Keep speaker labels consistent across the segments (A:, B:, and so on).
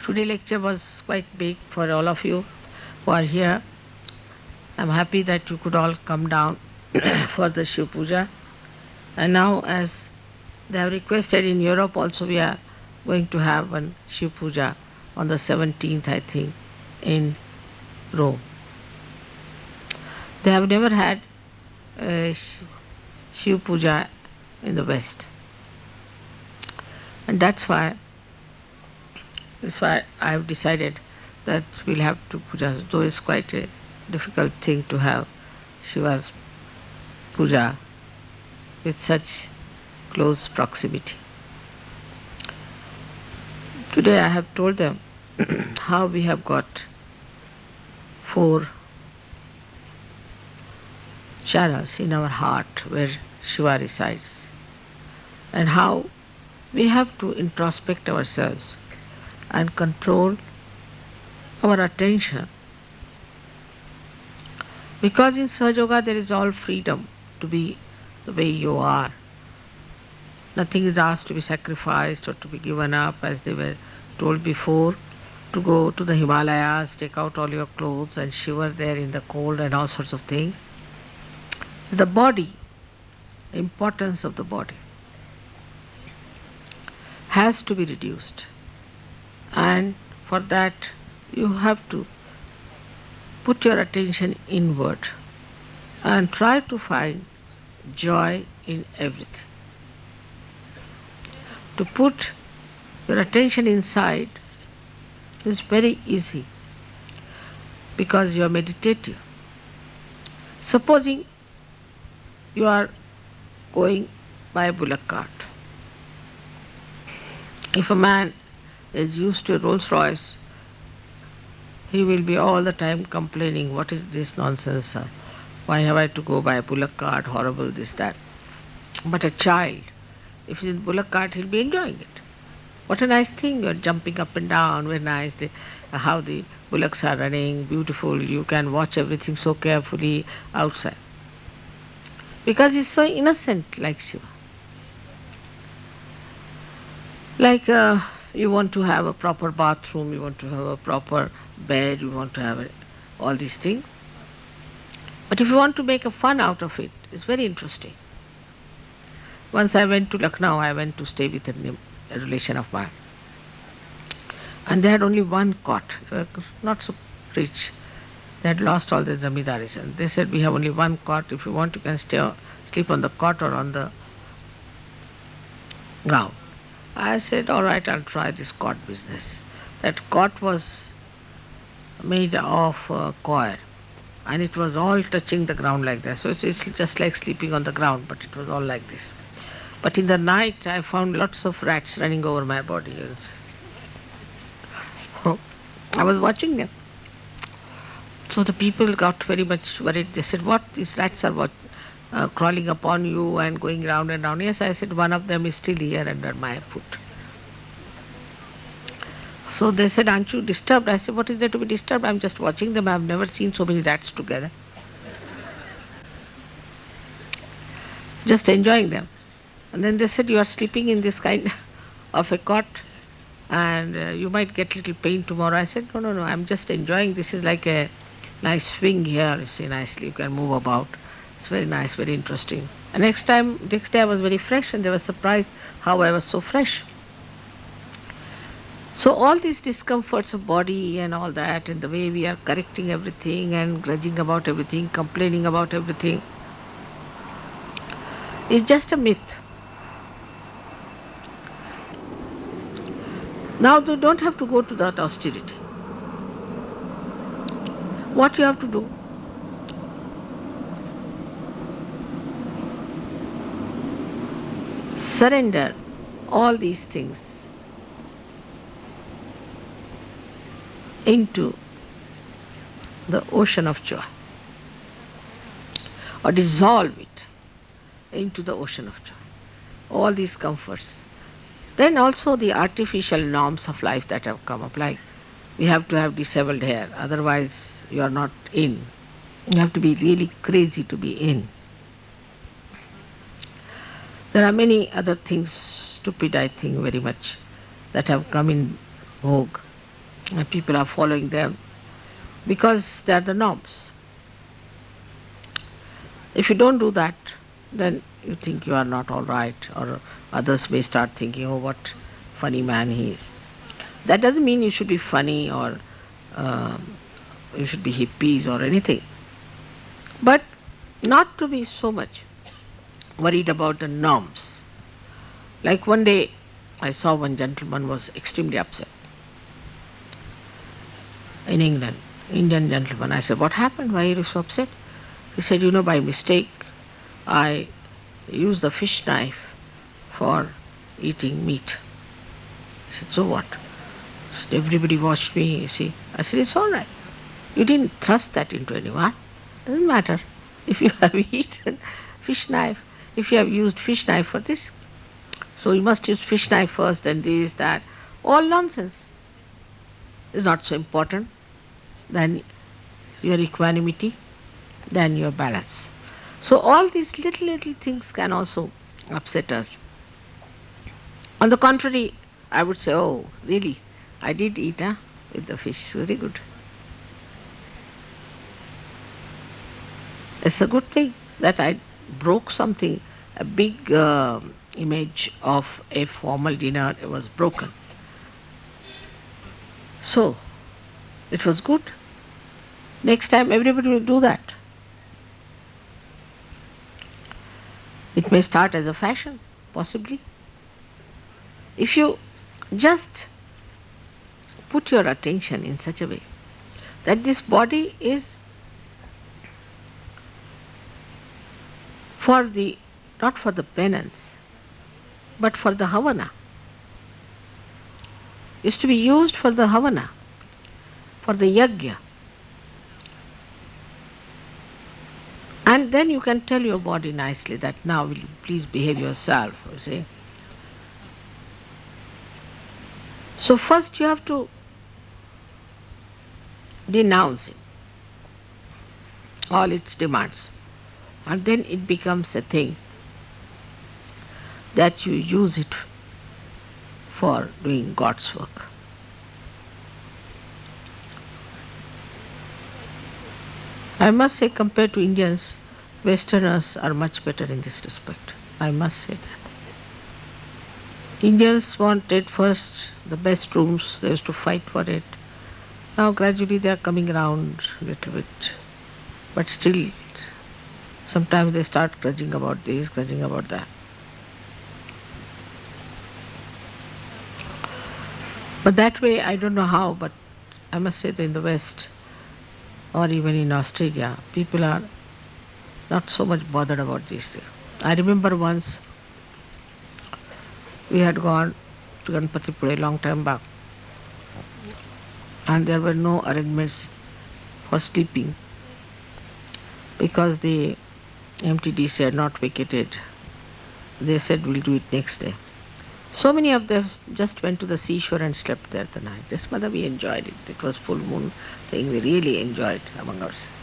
A: Today lecture was quite big for all of you who are here. I'm happy that you could all come down for the Shiv Puja. And now, as they have requested in Europe also, we are going to have one Shiv Puja on the 17th, I think, in Rome. They have never had Shiv Puja in the West. And that's why I have decided that we'll have two pujas, though it's quite a difficult thing to have Shiva's puja with such close proximity. Today I have told them how we have got 4 channels in our heart where Shiva resides, and how we have to introspect ourselves and control our attention. Because in Sahaja Yoga there is all freedom to be the way you are. Nothing is asked to be sacrificed or to be given up, as they were told before, to go to the Himalayas, take out all your clothes and shiver there in the cold and all sorts of things. The body, the importance of the body, has to be reduced. And for that you have to put your attention inward and try to find joy in everything. To put your attention inside is very easy because you are meditative. Supposing you are going by a bullock cart. If a man is used to a Rolls Royce, he will be all the time complaining, what is this nonsense? Why have I to go by a bullock cart? Horrible, this, that. But a child, if he's in bullock cart, he'll be enjoying it. What a nice thing, you're jumping up and down, very nice. How the bullocks are running, beautiful. You can watch everything so carefully outside. Because he's so innocent, like Shiva. Like you want to have a proper bathroom, you want to have a proper bed, you want to have all these things. But if you want to make a fun out of it, it's very interesting. Once I went to Lucknow, I went to stay with a relation of mine. And they had only one cot. They were not so rich. They had lost all their zamidaris. And they said, we have only one cot. If you want, you can sleep on the cot or on the ground. I said, all right, I'll try this cot business. That cot was made of coir, and it was all touching the ground like that. So it's just like sleeping on the ground, but it was all like this. But in the night, I found lots of rats running over my body. I was watching them. So the people got very much worried. They said, what, these rats are crawling upon you and going round and round. Yes, I said, one of them is still here under my foot. So they said, aren't you disturbed? I said, what is there to be disturbed? I'm just watching them. I've never seen so many rats together. Just enjoying them. And then they said, you are sleeping in this kind of a cot and you might get little pain tomorrow. I said, no, I'm just enjoying. This is like a nice swing here. You see, nicely you can move about. It's very nice, very interesting. And next day I was very fresh, and they were surprised how I was so fresh. So all these discomforts of body and all that, and the way we are correcting everything and grudging about everything, complaining about everything, is just a myth. Now you don't have to go to that austerity. What you have to do? Surrender all these things into the ocean of joy, or dissolve it into the ocean of joy. All these comforts. Then also the artificial norms of life that have come up, like we have to have disheveled hair, otherwise you are not in. You have to be really crazy to be in. There are many other things, stupid I think very much, that have come in vogue. and people are following them because they are the norms. If you don't do that, then you think you are not all right, or others may start thinking, oh, what funny man he is. That doesn't mean you should be funny or um, you should be hippies or anything, but not to be so much worried about the norms. Like one day, I saw one gentleman was extremely upset in England, Indian gentleman. I said, what happened? Why are you so upset? He said, by mistake, I used the fish knife for eating meat. I said, so what? He said, everybody watched me, you see. I said, it's all right. You didn't thrust that into anyone. Doesn't matter. If you have eaten fish knife, if you have used fish knife for this, so you must use fish knife first, then this, that. All nonsense. It's not so important than your equanimity, than your balance. So all these little things can also upset us. On the contrary, I would say, oh, really, I did eat with the fish, very good. It's a good thing that I broke something, a big image of a formal dinner was broken. So, it was good. Next time everybody will do that. It may start as a fashion, possibly. If you just put your attention in such a way that this body is not for the penance, but for the havana. Is to be used for the havana, for the yajna. And then you can tell your body nicely that now will you please behave yourself, you see. So first you have to denounce it, all its demands, and then it becomes a thing that you use it for doing God's work. I must say, compared to Indians, Westerners are much better in this respect. I must say that. Indians wanted first the best rooms, they used to fight for it. Now gradually they are coming around a little bit. But still, sometimes they start grudging about this, grudging about that. But that way, I don't know how, but I must say that in the West, or even in Australia, people are not so much bothered about these things. I remember once we had gone to Ganpatipura a long time back, and there were no arrangements for sleeping because the MTDC had not vacated. They said we'll do it next day. So many of them just went to the seashore and slept there the night. This mother, we enjoyed it. It was full moon thing. We really enjoyed among ourselves.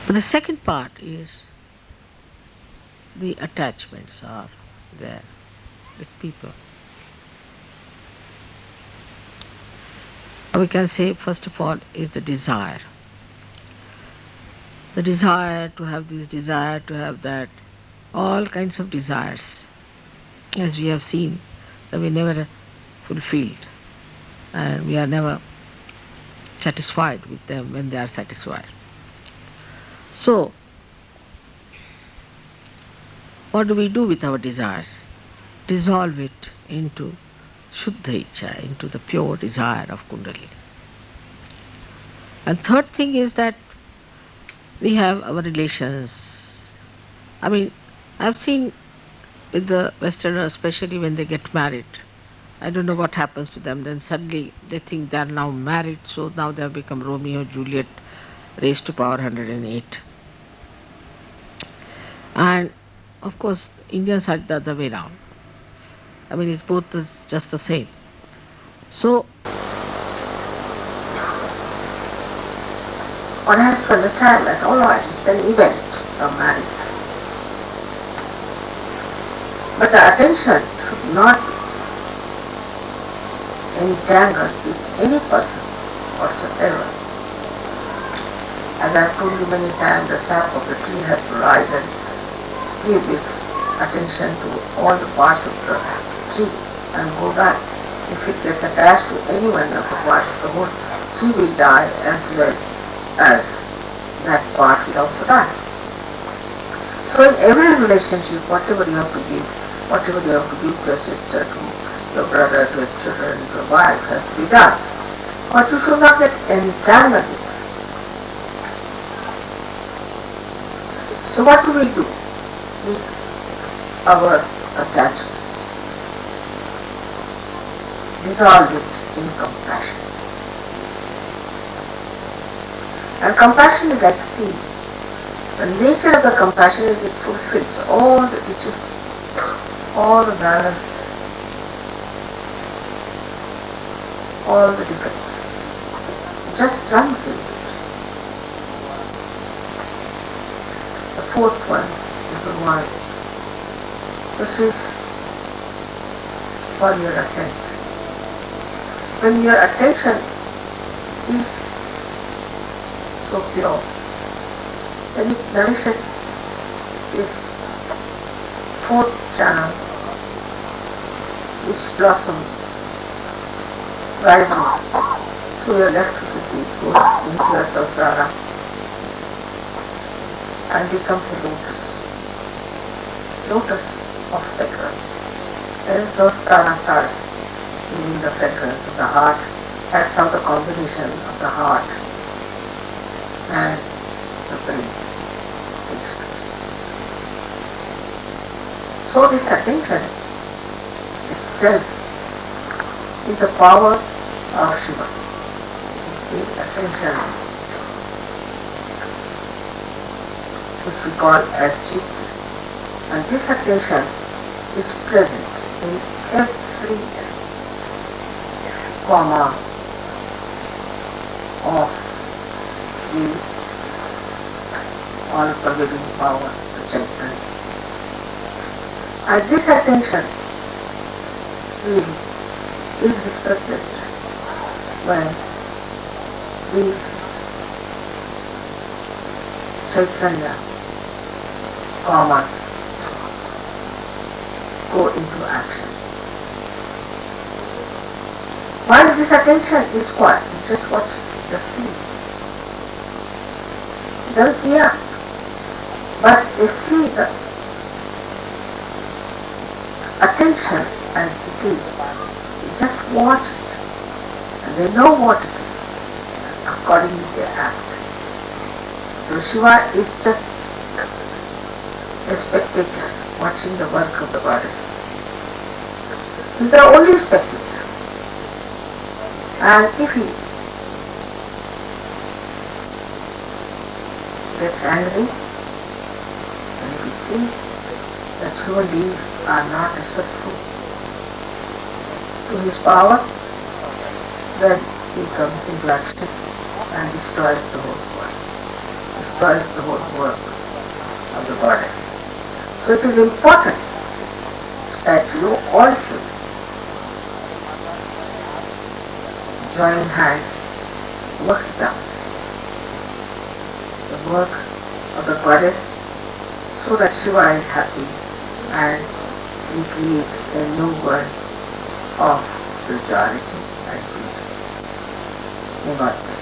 A: But the second part is the attachments are there with people. We can say, first of all, is the desire. The desire to have this, desire to have that, all kinds of desires, as we have seen, that we never fulfilled, and we are never satisfied with them when they are satisfied. So, what do we do with our desires? Dissolve it into Shuddha Ichcha, into the pure desire of Kundalini. And third thing is that we have our relations. I mean, I've seen with the Westerners, especially when they get married, I don't know what happens to them. Then suddenly they think they are now married, so now they have become Romeo, Juliet, raised to power 108. And of course, Indians are the other way around. I mean, it's both just the same. So, one has to understand that all right, it's an event of marriage. But the attention should not entangle with any person whatsoever. As I have told you many times, the sap of the tree has to rise and give its attention to all the parts of the tree and go back. If it gets attached to any one of the parts, the whole tree will die as well as that part will also die. So in every relationship, whatever you have to give to your sister, to your brother, to your children, to your wife has to be done. But you should not get entangled with it. So what do we do with our attachments? Dissolve it in compassion. And compassion is like sea. The nature of the compassion is it fulfills all the issues, all the balance, all the defects. It just runs in it. The fourth one is the one which is for your attention. When your attention is so pure, then it nourishes this fourth channel which blossoms, rises through your electricity, goes into your sahasrara and becomes a lotus of fragrance. There is sahasrara starts giving the fragrance of the heart. That's how the combination of the heart and the brain takes place. So this attention itself is the power of Shiva. The attention which we call as chitta. And this attention is present in every comma of the all-pervading power, the Chaitanya. And this attention really is respected when these Chaitanya commas go into action. While this attention is quiet, it just watches, it just sees. It doesn't react. But they see the attention as it is. They just watch it. And they know what it is. And accordingly they act. So Shiva is just a spectator watching the work of the goddess. He's the only spectator. And if he gets angry, and if he sees that human beings are not respectful to his power, then he comes into action and destroys the whole world, destroys the whole work of the body. So it is important that you all should join hands, work down the work of the goddess so that Shiva is happy and we create a new world of spirituality and peace. May God bless.